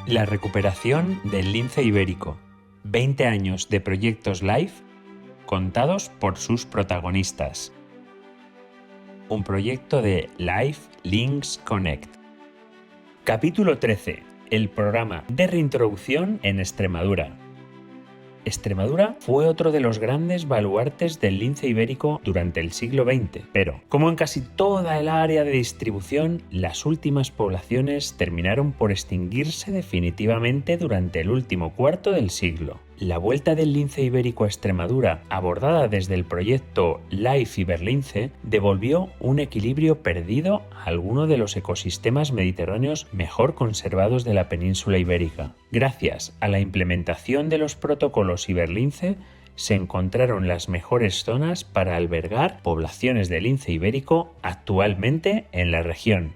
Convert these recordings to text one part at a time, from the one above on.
La recuperación del lince ibérico. 20 años de proyectos live contados por sus protagonistas. Un proyecto de Life Links Connect. Capítulo 13. El programa de reintroducción en Extremadura. Extremadura fue otro de los grandes baluartes del lince ibérico durante el siglo XX, pero, como en casi toda el área de distribución, las últimas poblaciones terminaron por extinguirse definitivamente durante el último cuarto del siglo. La vuelta del lince ibérico a Extremadura, abordada desde el proyecto Life Iberlince, devolvió un equilibrio perdido a alguno de los ecosistemas mediterráneos mejor conservados de la península ibérica. Gracias a la implementación de los protocolos Iberlince, se encontraron las mejores zonas para albergar poblaciones de lince ibérico actualmente en la región.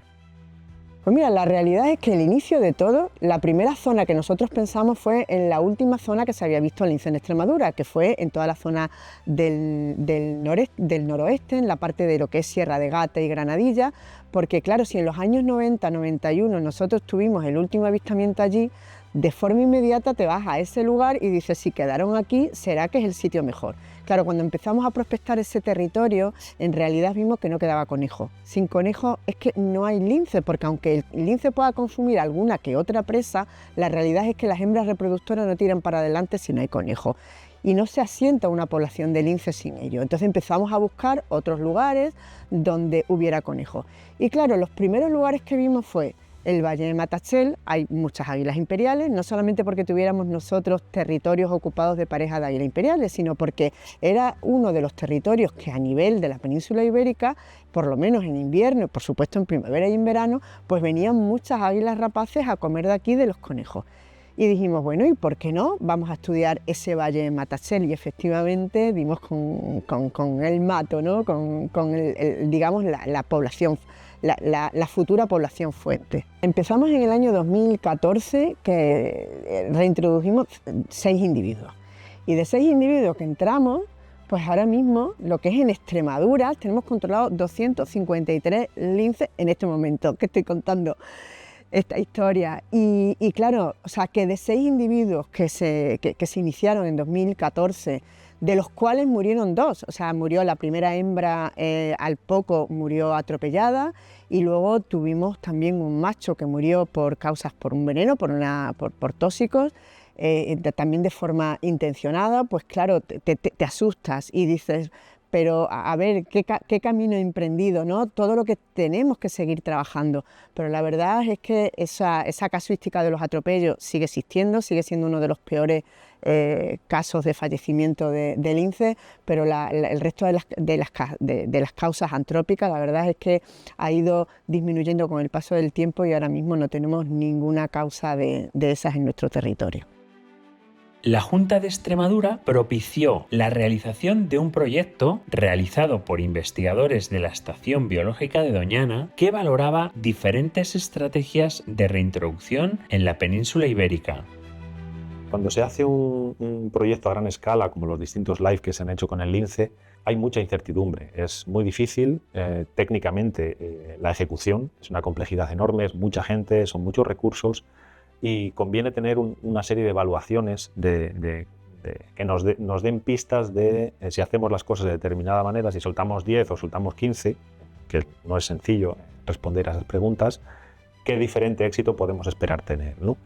Pues mira, la realidad es que el inicio de todo, la primera zona que nosotros pensamos fue en la última zona que se había visto el lince en Extremadura, que fue en toda la zona del noroeste, en la parte de lo que es Sierra de Gata y Granadilla, porque claro, si en los años 90-91 nosotros tuvimos el último avistamiento allí, de forma inmediata te vas a ese lugar y dices, si quedaron aquí, será que es el sitio mejor. Claro, cuando empezamos a prospectar ese territorio, en realidad vimos que no quedaba conejo. Sin conejo es que no hay lince, porque aunque el lince pueda consumir alguna que otra presa, la realidad es que las hembras reproductoras no tiran para adelante si no hay conejo. Y no se asienta una población de lince sin ello. Entonces empezamos a buscar otros lugares donde hubiera conejo. Y claro, los primeros lugares que vimos fue el Valle de Matachel. Hay muchas águilas imperiales, no solamente porque tuviéramos nosotros territorios ocupados de parejas de águilas imperiales, sino porque era uno de los territorios que a nivel de la península ibérica, por lo menos en invierno, por supuesto en primavera y en verano, pues venían muchas águilas rapaces a comer de aquí de los conejos. Y dijimos, bueno, ¿y por qué no? Vamos a estudiar ese Valle de Matachel, y efectivamente dimos con el mato, ¿no? Digamos, la población, la futura población fuente. Empezamos en el año 2014, que reintrodujimos 6 individuos. Y de 6 individuos que entramos, pues ahora mismo, lo que es en Extremadura, tenemos controlado 253 linces en este momento que estoy contando esta historia. Y claro, o sea, que de 6 individuos que se iniciaron en 2014, de los cuales murieron 2, o sea, murió la primera hembra, al poco murió atropellada, y luego tuvimos también un macho que murió por un veneno, por tóxicos, también de forma intencionada. Pues claro, te asustas y dices, pero a ver, ¿qué camino he emprendido, ¿no? Todo lo que tenemos que seguir trabajando. Pero la verdad es que esa casuística de los atropellos sigue existiendo, sigue siendo uno de los peores casos de fallecimiento de lince, pero el resto de las causas antrópicas, la verdad es que ha ido disminuyendo con el paso del tiempo, y ahora mismo no tenemos ninguna causa de esas en nuestro territorio. La Junta de Extremadura propició la realización de un proyecto realizado por investigadores de la Estación Biológica de Doñana que valoraba diferentes estrategias de reintroducción en la península ibérica. Cuando se hace un proyecto a gran escala, como los distintos live que se han hecho con el lince, hay mucha incertidumbre. Es muy difícil técnicamente la ejecución, es una complejidad enorme, es mucha gente, son muchos recursos, y conviene tener una serie de evaluaciones que nos den pistas de si hacemos las cosas de determinada manera, si soltamos 10 o soltamos 15, que no es sencillo responder a esas preguntas, qué diferente éxito podemos esperar tener, ¿no?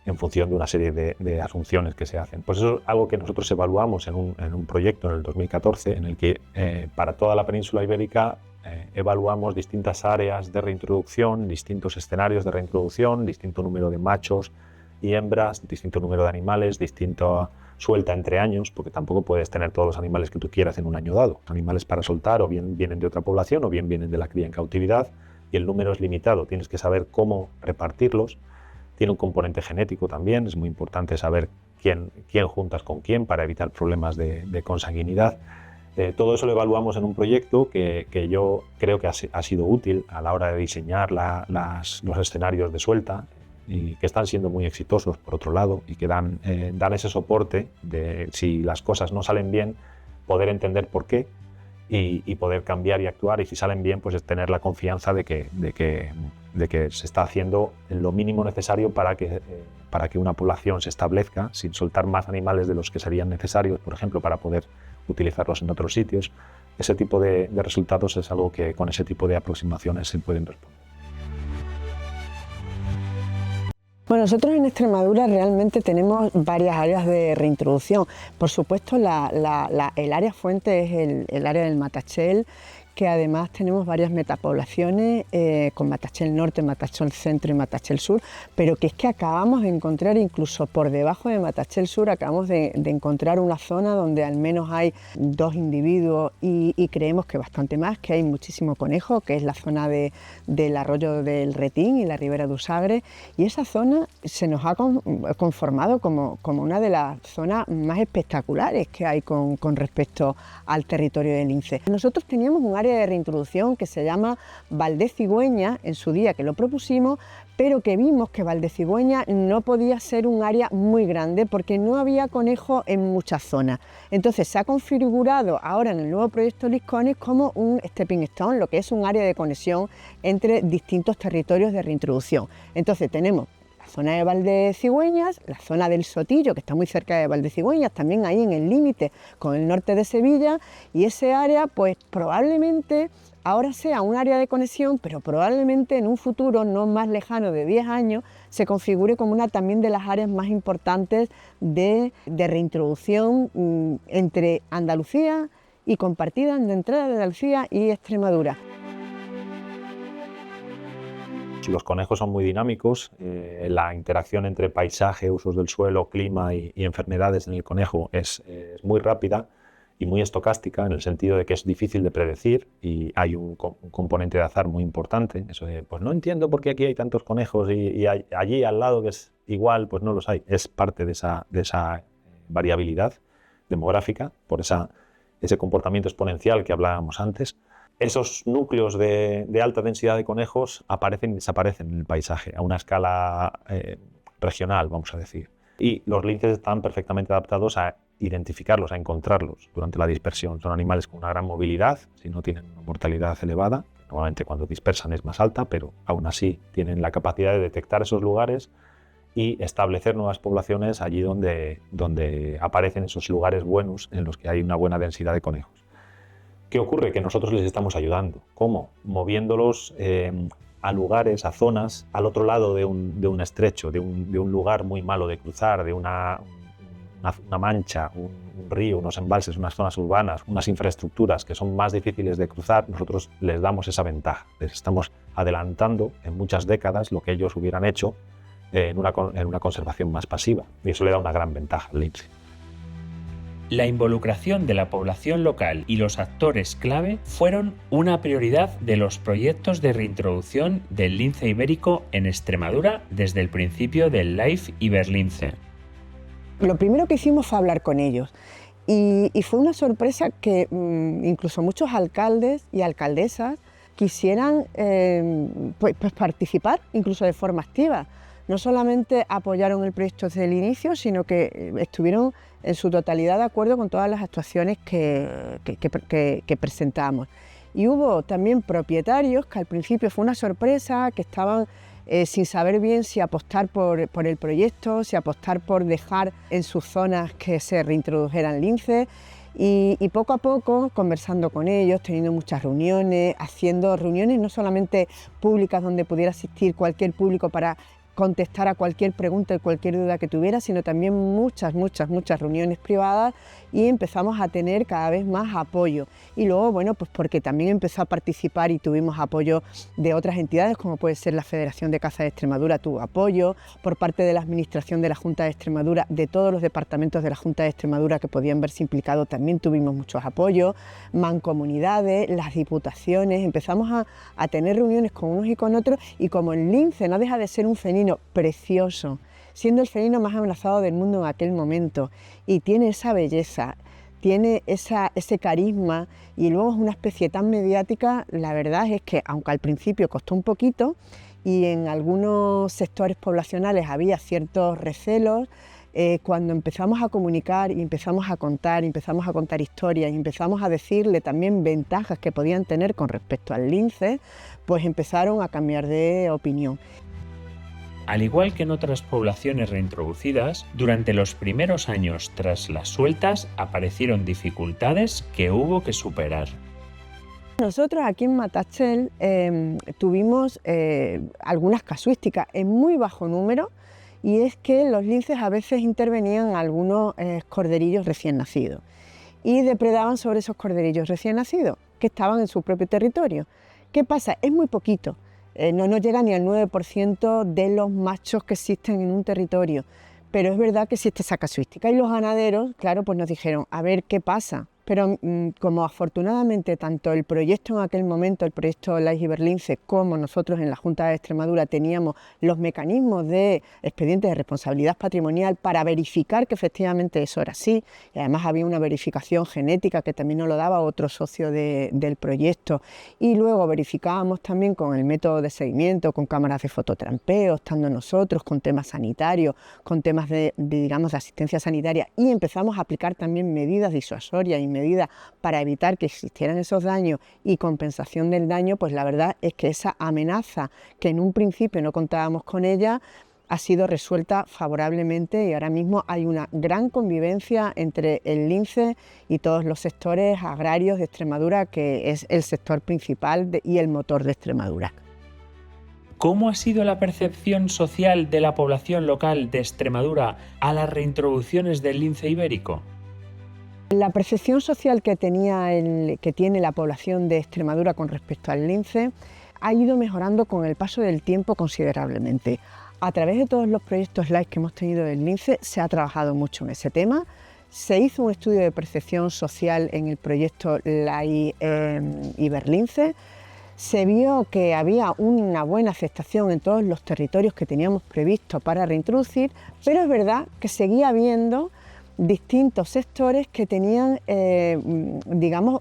En función de una serie de asunciones que se hacen. Pues eso es algo que nosotros evaluamos en un proyecto en el 2014, en el que para toda la península ibérica evaluamos distintas áreas de reintroducción, distintos escenarios de reintroducción, distinto número de machos y hembras, distinto número de animales, distinta suelta entre años, porque tampoco puedes tener todos los animales que tú quieras en un año dado. Animales para soltar o bien vienen de otra población o bien vienen de la cría en cautividad, y el número es limitado, tienes que saber cómo repartirlos. Tiene un componente genético también, es muy importante saber quién juntas con quién para evitar problemas de consanguinidad. Todo eso lo evaluamos en un proyecto que yo creo que ha sido útil a la hora de diseñar los escenarios de suelta, y que están siendo muy exitosos, por otro lado, y que dan ese soporte de, si las cosas no salen bien, poder entender por qué y poder cambiar y actuar, y si salen bien, pues es tener la confianza de que de que se está haciendo lo mínimo necesario para que una población se establezca sin soltar más animales de los que serían necesarios, por ejemplo, para poder utilizarlos en otros sitios. Ese tipo de resultados es algo que con ese tipo de aproximaciones se pueden responder. Bueno, nosotros en Extremadura realmente tenemos varias áreas de reintroducción. Por supuesto, el área fuente es el área del Matachel, que además tenemos varias metapoblaciones con Matachel Norte, Matachel Centro y Matachel Sur, pero que es que acabamos de encontrar, incluso por debajo de Matachel Sur, acabamos de encontrar una zona donde al menos hay 2 individuos y creemos que bastante más, que hay muchísimo conejo, que es la zona del arroyo del Retín y la ribera de Usagre, y esa zona se nos ha conformado como una de las zonas más espectaculares que hay con respecto al territorio del lince. Nosotros teníamos un área de reintroducción que se llama Valdecigüeña, en su día que lo propusimos, pero que vimos que Valdecigüeña no podía ser un área muy grande porque no había conejo en muchas zonas. Entonces se ha configurado ahora en el nuevo proyecto Liscones como un stepping stone, lo que es un área de conexión entre distintos territorios de reintroducción. Entonces tenemos la zona de Valdecigüeñas, la zona del Sotillo, que está muy cerca de Valdecigüeñas, también ahí en el límite con el norte de Sevilla, y ese área pues probablemente ahora sea un área de conexión, pero probablemente en un futuro no más lejano de 10 años se configure como una también de las áreas más importantes de reintroducción entre Andalucía y compartida de entrada de Andalucía y Extremadura. Los conejos son muy dinámicos, la interacción entre paisaje, usos del suelo, clima y enfermedades en el conejo es muy rápida y muy estocástica, en el sentido de que es difícil de predecir y hay un componente de azar muy importante. Eso de, pues no entiendo por qué aquí hay tantos conejos y allí al lado que es igual, pues no los hay. Es parte de esa variabilidad demográfica, por ese comportamiento exponencial que hablábamos antes. Esos núcleos de alta densidad de conejos aparecen y desaparecen en el paisaje a una escala regional, vamos a decir. Y los linces están perfectamente adaptados a identificarlos, a encontrarlos durante la dispersión. Son animales con una gran movilidad, si no tienen una mortalidad elevada. Normalmente cuando dispersan es más alta, pero aún así tienen la capacidad de detectar esos lugares y establecer nuevas poblaciones allí donde aparecen esos lugares buenos en los que hay una buena densidad de conejos. ¿Qué ocurre? Que nosotros les estamos ayudando. ¿Cómo? Moviéndolos a lugares, a zonas, al otro lado de un estrecho, de un lugar muy malo de cruzar, de una mancha, un río, unos embalses, unas zonas urbanas, unas infraestructuras que son más difíciles de cruzar. Nosotros les damos esa ventaja. Les estamos adelantando en muchas décadas lo que ellos hubieran hecho en una conservación más pasiva. Y eso le da una gran ventaja al lince. La involucración de la población local y los actores clave fueron una prioridad de los proyectos de reintroducción del lince ibérico en Extremadura desde el principio del LIFE Iberlince. Lo primero que hicimos fue hablar con ellos y fue una sorpresa que incluso muchos alcaldes y alcaldesas quisieran pues participar incluso de forma activa. No solamente apoyaron el proyecto desde el inicio, sino que estuvieron en su totalidad de acuerdo con todas las actuaciones que presentamos. Y hubo también propietarios que al principio fue una sorpresa, que estaban sin saber bien si apostar por el proyecto, si apostar por dejar en sus zonas que se reintrodujeran linces. Y poco a poco, conversando con ellos, teniendo muchas reuniones, haciendo reuniones no solamente públicas donde pudiera asistir cualquier público para contestar a cualquier pregunta y cualquier duda que tuviera, sino también muchas reuniones privadas, y empezamos a tener cada vez más apoyo. Y luego, bueno, pues porque también empezó a participar y tuvimos apoyo de otras entidades, como puede ser la Federación de Caza de Extremadura, tuvo apoyo por parte de la Administración de la Junta de Extremadura, de todos los departamentos de la Junta de Extremadura que podían verse implicados, también tuvimos muchos apoyos, mancomunidades, las diputaciones, empezamos a tener reuniones con unos y con otros, y como el lince no deja de ser un felino precioso, siendo el felino más amenazado del mundo en aquel momento, y tiene esa belleza, tiene ese carisma, y luego es una especie tan mediática, la verdad es que aunque al principio costó un poquito y en algunos sectores poblacionales había ciertos recelos, cuando empezamos a comunicar y empezamos a contar historias y empezamos a decirle también ventajas que podían tener con respecto al lince, pues empezaron a cambiar de opinión. Al igual que en otras poblaciones reintroducidas, durante los primeros años tras las sueltas aparecieron dificultades que hubo que superar. Nosotros aquí en Matachel tuvimos algunas casuísticas en muy bajo número, y es que los linces a veces intervenían algunos corderillos recién nacidos y depredaban sobre esos corderillos recién nacidos que estaban en su propio territorio. ¿Qué pasa? Es muy poquito, no llega ni al 9% de los machos que existen en un territorio, pero es verdad que existe esa casuística y los ganaderos, claro, pues nos dijeron, a ver qué pasa. Pero como afortunadamente tanto el proyecto en aquel momento, el proyecto Life Iberlince, como nosotros en la Junta de Extremadura teníamos los mecanismos de expedientes de responsabilidad patrimonial para verificar que efectivamente eso era así, y además había una verificación genética que también nos lo daba otro socio del proyecto, y luego verificábamos también con el método de seguimiento, con cámaras de fototrampeo, estando nosotros, con temas sanitarios, con temas digamos, de asistencia sanitaria, y empezamos a aplicar también medidas disuasorias y medidas para evitar que existieran esos daños y compensación del daño, pues la verdad es que esa amenaza, que en un principio no contábamos con ella, ha sido resuelta favorablemente y ahora mismo hay una gran convivencia entre el lince y todos los sectores agrarios de Extremadura, que es el sector principal y el motor de Extremadura. ¿Cómo ha sido la percepción social de la población local de Extremadura a las reintroducciones del lince ibérico? La percepción social que tiene la población de Extremadura con respecto al lince ha ido mejorando con el paso del tiempo considerablemente. A través de todos los proyectos LIFE que hemos tenido del lince se ha trabajado mucho en ese tema. Se hizo un estudio de percepción social en el proyecto LIFE Iberlince. Se vio que había una buena aceptación en todos los territorios que teníamos previsto para reintroducir, pero es verdad que seguía habiendo distintos sectores que tenían, digamos,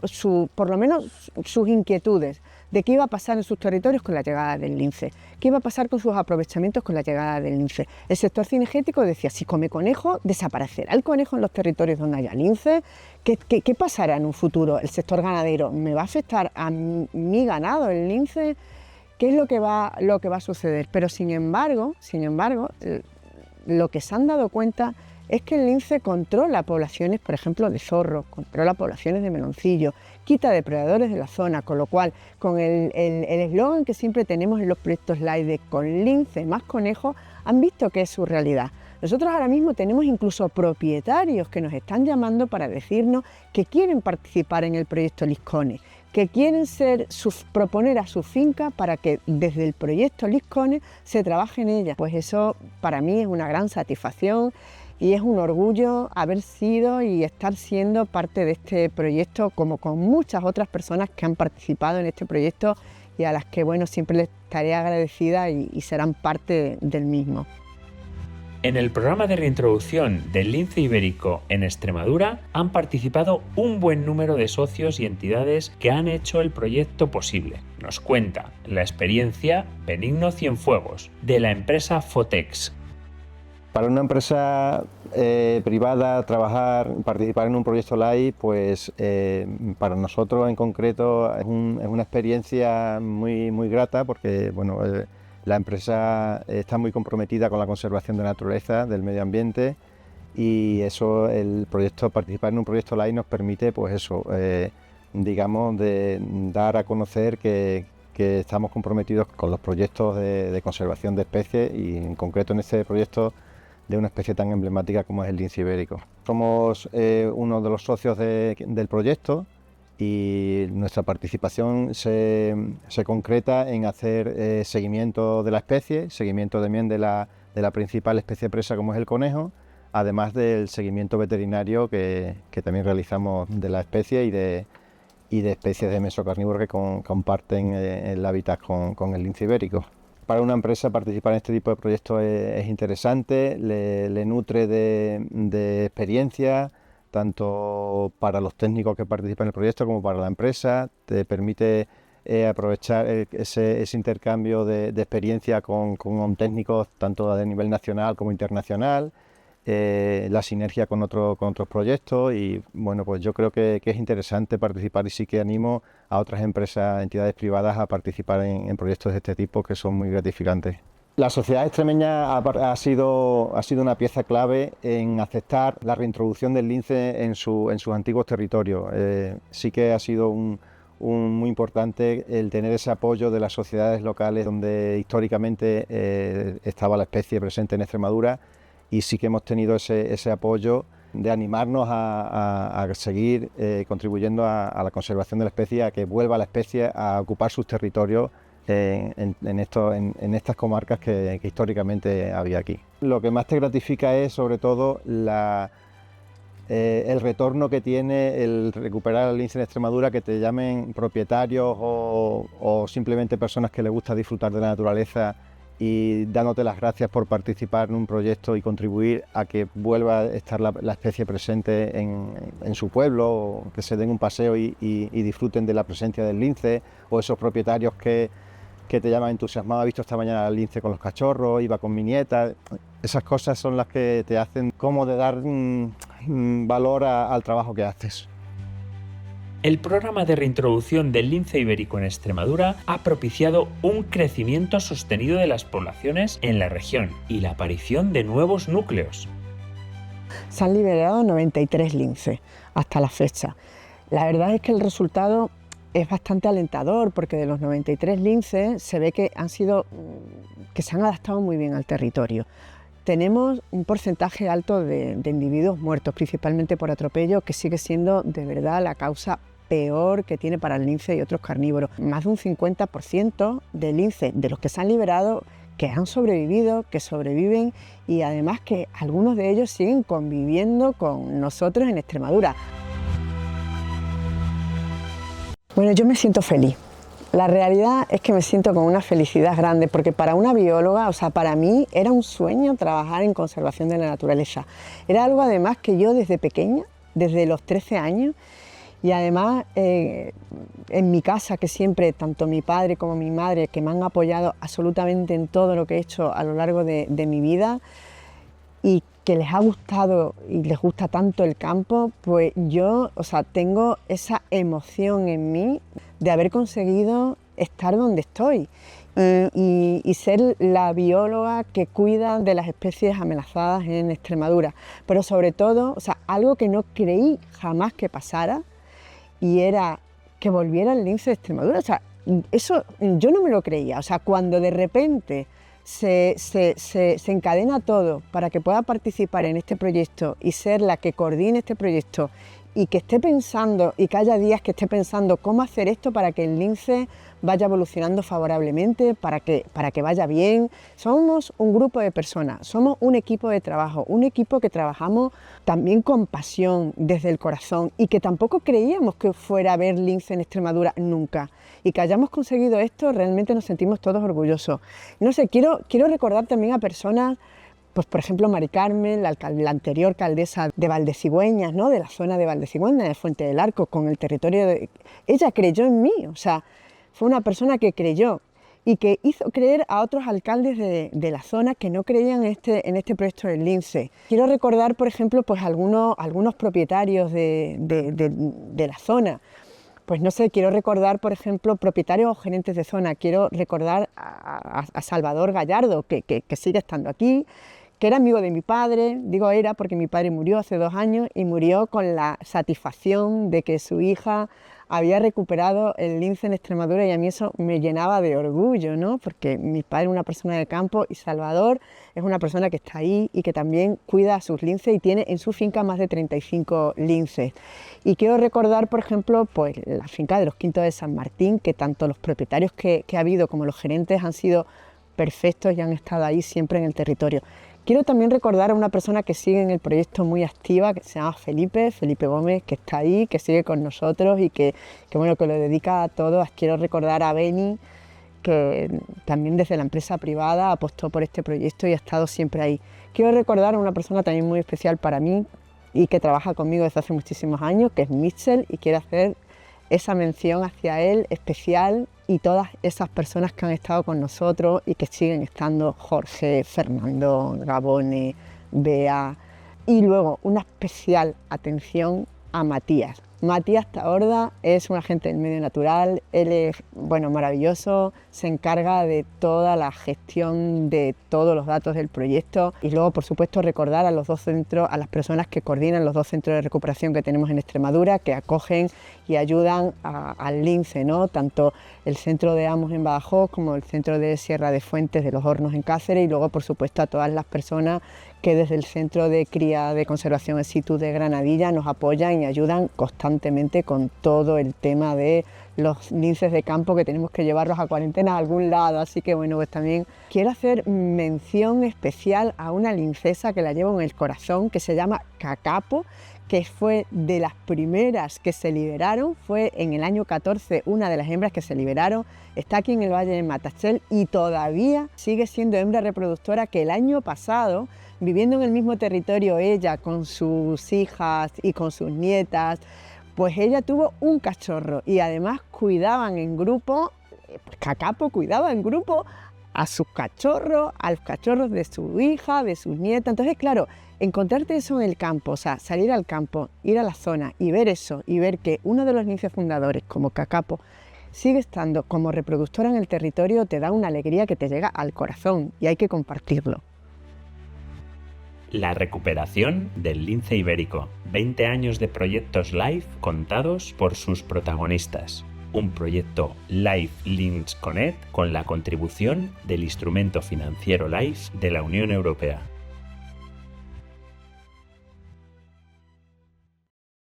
por lo menos sus inquietudes de qué iba a pasar en sus territorios con la llegada del lince, qué iba a pasar con sus aprovechamientos con la llegada del lince. El sector cinegético decía, si come conejo, desaparecerá el conejo en los territorios donde haya lince. ¿Qué pasará en un futuro? El sector ganadero, ¿me va a afectar a mi ganado el lince? ¿Qué es lo que va a suceder? Pero sin embargo, lo que se han dado cuenta es que el lince controla poblaciones, por ejemplo, de zorro, controla poblaciones de meloncillo, quita depredadores de la zona, con lo cual, con el eslogan que siempre tenemos en los proyectos LIFE de con lince más conejo, han visto que es su realidad. Nosotros ahora mismo tenemos incluso propietarios que nos están llamando para decirnos que quieren participar en el proyecto Liscone, que quieren proponer a su finca para que desde el proyecto Liscone se trabaje en ella. Pues eso para mí es una gran satisfacción. Y es un orgullo haber sido y estar siendo parte de este proyecto, como con muchas otras personas que han participado en este proyecto y a las que, bueno, siempre les estaré agradecida y serán parte del mismo. En el programa de reintroducción del lince ibérico en Extremadura han participado un buen número de socios y entidades que han hecho el proyecto posible. Nos cuenta la experiencia Benigno Cienfuegos, de la empresa Fotex. Para una empresa privada participar en un proyecto LIFE, pues para nosotros en concreto es una experiencia muy grata, porque bueno, la empresa está muy comprometida con la conservación de la naturaleza, del medio ambiente, y eso, participar en un proyecto LIFE nos permite, pues eso, digamos, de dar a conocer que estamos comprometidos con los proyectos de conservación de especies, y en concreto en este proyecto de una especie tan emblemática como es el lince ibérico. Somos uno de los socios del proyecto y nuestra participación se concreta en hacer seguimiento de la especie, seguimiento también de la principal especie presa como es el conejo, además del seguimiento veterinario que también realizamos de la especie y de especies de mesocarnívoros que comparten el hábitat con el lince ibérico. Para una empresa participar en este tipo de proyectos es interesante, le nutre de experiencia, tanto para los técnicos que participan en el proyecto como para la empresa. Te permite aprovechar ese intercambio de experiencia con técnicos tanto a nivel nacional como internacional. la sinergia con otros proyectos y bueno, pues yo creo que es interesante participar y sí que animo a otras empresas, entidades privadas a participar en proyectos de este tipo que son muy gratificantes. La sociedad extremeña ha sido una pieza clave en aceptar la reintroducción del lince en sus antiguos territorios. Sí que ha sido muy importante el tener ese apoyo de las sociedades locales donde históricamente estaba la especie presente en Extremadura, y sí que hemos tenido ese apoyo de animarnos a seguir contribuyendo a la conservación de la especie, a que vuelva la especie a ocupar sus territorios en estas comarcas que históricamente había aquí. Lo que más te gratifica es sobre todo el retorno que tiene el recuperar el lince en Extremadura, que te llamen propietarios o simplemente personas que les gusta disfrutar de la naturaleza y dándote las gracias por participar en un proyecto y contribuir a que vuelva a estar la especie presente en su pueblo, o que se den un paseo y disfruten de la presencia del lince, o esos propietarios que te llaman entusiasmado: he visto esta mañana al lince con los cachorros, iba con mi nieta. Esas cosas son las que te hacen como de dar valor al trabajo que haces. El programa de reintroducción del lince ibérico en Extremadura ha propiciado un crecimiento sostenido de las poblaciones en la región y la aparición de nuevos núcleos. Se han liberado 93 linces hasta la fecha. La verdad es que el resultado es bastante alentador, porque de los 93 linces se ve que se han adaptado muy bien al territorio. Tenemos un porcentaje alto de individuos muertos, principalmente por atropello, que sigue siendo de verdad la causa peor que tiene para el lince y otros carnívoros. Más de un 50% de linces de los que se han liberado que han sobrevivido, que sobreviven, y además que algunos de ellos siguen conviviendo con nosotros en Extremadura. Bueno, yo me siento feliz. La realidad es que me siento con una felicidad grande, porque para una bióloga, o sea, para mí era un sueño trabajar en conservación de la naturaleza. Era algo además que yo desde pequeña, desde los 13 años, y además en mi casa, que siempre tanto mi padre como mi madre, que me han apoyado absolutamente en todo lo que he hecho a lo largo de mi vida, y que les ha gustado y les gusta tanto el campo, pues yo, o sea, tengo esa emoción en mí de haber conseguido estar donde estoy y ser la bióloga que cuida de las especies amenazadas en Extremadura. Pero sobre todo, o sea, algo que no creí jamás que pasara, y era que volviera el lince de Extremadura. O sea, eso yo no me lo creía. O sea, cuando de repente se encadena todo para que pueda participar en este proyecto y ser la que coordine este proyecto, y que esté pensando, y que haya días que esté pensando cómo hacer esto para que el lince vaya evolucionando favorablemente, para que vaya bien. Somos un grupo de personas, somos un equipo de trabajo, un equipo que trabajamos también con pasión, desde el corazón, y que tampoco creíamos que fuera a haber lince en Extremadura nunca. Y que hayamos conseguido esto, realmente nos sentimos todos orgullosos. No sé, quiero recordar también a personas, pues por ejemplo Mari Carmen, la anterior alcaldesa de Valdesigüeñas, ¿no? De la zona de Valdesigüeñas, de Fuente del Arco, con el territorio ella creyó en mí, o sea, fue una persona que creyó y que hizo creer a otros alcaldes de la zona que no creían en este proyecto del lince. Quiero recordar, por ejemplo, pues algunos propietarios de la zona. Pues no sé, quiero recordar, por ejemplo, propietarios o gerentes de zona. Quiero recordar a Salvador Gallardo, que sigue estando aquí, que era amigo de mi padre. Digo era porque mi padre murió hace 2 años, y murió con la satisfacción de que su hija había recuperado el lince en Extremadura, y a mí eso me llenaba de orgullo, ¿no? Porque mi padre es una persona de campo y Salvador es una persona que está ahí y que también cuida a sus linces, y tiene en su finca más de 35 linces. Y quiero recordar, por ejemplo, pues la finca de los Quintos de San Martín, que tanto los propietarios que ha habido como los gerentes han sido perfectos y han estado ahí siempre en el territorio. Quiero también recordar a una persona que sigue en el proyecto muy activa, que se llama Felipe Gómez, que está ahí, que sigue con nosotros y que lo dedica a todos. Quiero recordar a Beni, que también desde la empresa privada apostó por este proyecto y ha estado siempre ahí. Quiero recordar a una persona también muy especial para mí y que trabaja conmigo desde hace muchísimos años, que es Mitchell, y quiero hacer esa mención hacia él especial, y todas esas personas que han estado con nosotros y que siguen estando: Jorge, Fernando, Gabone, Bea, Y luego una especial atención a Matías. Matías Taorda es un agente del medio natural, él es, maravilloso, se encarga de toda la gestión de todos los datos del proyecto y luego, por supuesto, recordar a los 2 centros, a las personas que coordinan los 2 centros de recuperación que tenemos en Extremadura, que acogen y ayudan al lince, ¿no? Tanto el centro de Amos en Badajoz como el centro de Sierra de Fuentes de los Hornos en Cáceres y luego, por supuesto, a todas las personas que desde el Centro de Cría de Conservación in situ de Granadilla nos apoyan y ayudan constantemente con todo el tema de los linces de campo, que tenemos que llevarlos a cuarentena a algún lado. Así que pues también quiero hacer mención especial a una lincesa que la llevo en el corazón, que se llama Cacapo, que fue de las primeras que se liberaron, fue en el año 14 una de las hembras que se liberaron, está aquí en el Valle de Matachel y todavía sigue siendo hembra reproductora, que el año pasado, viviendo en el mismo territorio ella con sus hijas y con sus nietas, pues ella tuvo un cachorro y además cuidaban en grupo, pues Cacapo cuidaba en grupo a sus cachorros, a los cachorros de su hija, de sus nietas. Entonces, claro, encontrarte eso en el campo, o sea, salir al campo, ir a la zona y ver eso, y ver que uno de los linces fundadores, como Cacapo, sigue estando como reproductora en el territorio, te da una alegría que te llega al corazón y hay que compartirlo. La recuperación del lince ibérico. 20 años de proyectos LIFE contados por sus protagonistas. Un proyecto LIFE Lince Connect con la contribución del instrumento financiero LIFE de la Unión Europea.